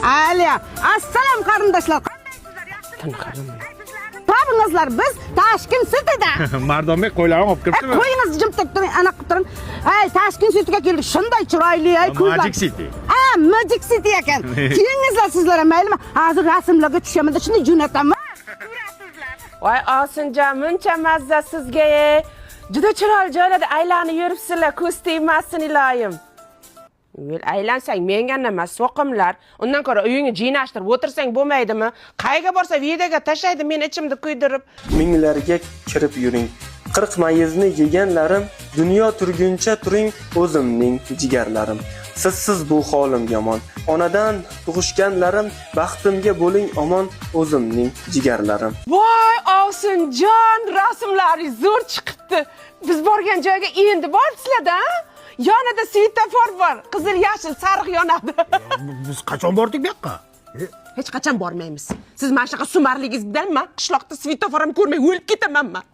Aliya, assalom qarindoshlar. Tabingizlar biz Tashkent Cityda. Mardonbek qo'ylarni olib kiribdimi? Qo'yingizni jim turing, ana qilib turing. Ay, Tashkent Cityga keldik. Shunday chiroyli, ay ko'zlar. Magic City. Magic City ekan. Kelingizlar sizlar ham, maylimi? Hozir rasmlarga tushaman, shunday jo'nataman. Voy Osinjon, muncha mazza sizga. Juda chiroyli joylarda aylanib yuribsizlar, ko'z tegmasin iloyim. Vel aylansang menga nima so'qimlar. Undan ko'ra uyingni jinashtirib o'tirsang bo'lmaydimi? Qayga borsa videoga tashlaydi meni ichimda kuydirib. Minglarga kirib yuring. 40 mayizni yeganlarim, dunyo turguncha turing o'zimning jigarlarim. Sizsiz bu holim yomon. Onadan tug'ishganlarim, baxtimga bo'ling omon o'zimning jigarlarim. Voy Osinjon, rasmlaringiz zo'r chiqibdi. Biz borgan joyga endi boribsizlar-da? Yonida svetofor bor, qizil, yashil, sariq yonadi. Biz qachon bordik bu yoqqa? Hech qachon bormaymiz. Siz mana shunaqa sumarligingiz bilan men qishloqda svetofor ham ko'rmay o'lib ketamanman.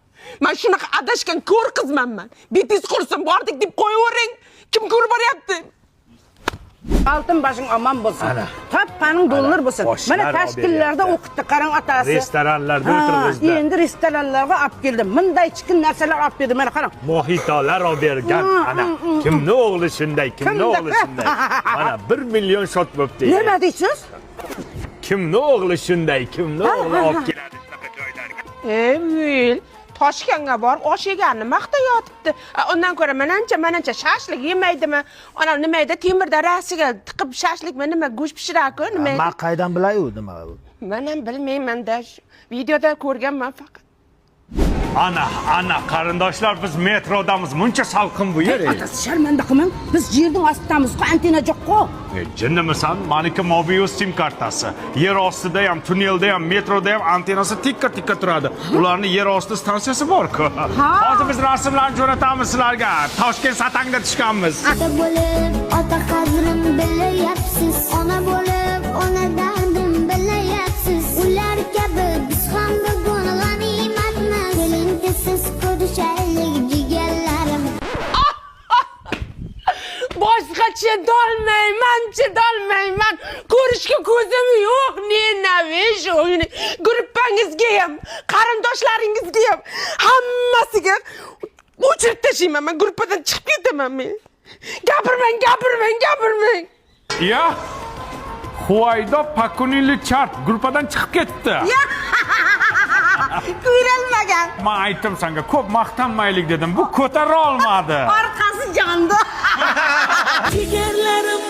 Men shunaqa adashgan ko'r qizmanman. Bitingiz qursin, bordik deb qo'yavering. Kim ko'rib boryapti? Altın başın aman bo'lsin. Tappaning dollar bo'lsin. Mana tashkillarda o'qitdi, qarang otasi. Restoranlarda o'tirg'izdi. Endi restoranlarga olib keldim. Bunday chiqin narsalar olib berdi, mana qarang. Mohitolar olib bergan. Ana, kimni o'g'li shunday, kimni o'g'li shunday. Mana 1 million shot bo'pti. Nima deysiz? Kimni o'g'li shunday, kimni o'g'li olib keladi shunaqa joylarga. Ey, Toshkentga borib osh yeganini maqtayotibdi. Undan ko'ra manancha shashlik yemaydimi? Ona nima edi? Temirda rasiga tiqib shashlikmi nima go'sht pishiradi-ku, nima edi? Men qaydan bilay-u nima u? Men ham bilmayman-da. Videoda ko'rganman faqat. Ana qarindoshlar, biz metrodamiz. Muncha salqin bu yer. Otasi sharmanda qilmang. Biz yerning ostidamiz-ku, antena yo'q-ku. Jinnimisan? Maniki Mobius sim kartasi. Yer ostida ham, tunnelda ham, metroda ham antenasi tikka turadi. Ularning yer osti stansiyasi bor-ku. Hozir biz rasmlarni jo'natamiz sizlarga. Toshkent satangda tushganmiz. Ota bo'lib, ota qadrim bilayapsiz. Ona bo'lib, ona dardim bilayapsiz. Ular kabi biz ham bugun g'animatmiz. Siz ko'rishaylik jigarlarim. Boshqa chidolmayman. Ko'rishga ko'zim yo'q. Nenavish o'yini. Gruppangizga ham, qarindoshlaringizga ham hammasiga o'chirib tashlayman. Men gruppadan chiqib ketaman men. Gapirmang. Ya. Huvaydo Pakunili chart gruppadan chiqib ketdi. Ko'rilmagan. Men aytdim senga, ko'p maqtanmaylik dedim. Bu ko'tara olmadi. Orqasi yondi. Jigarlarim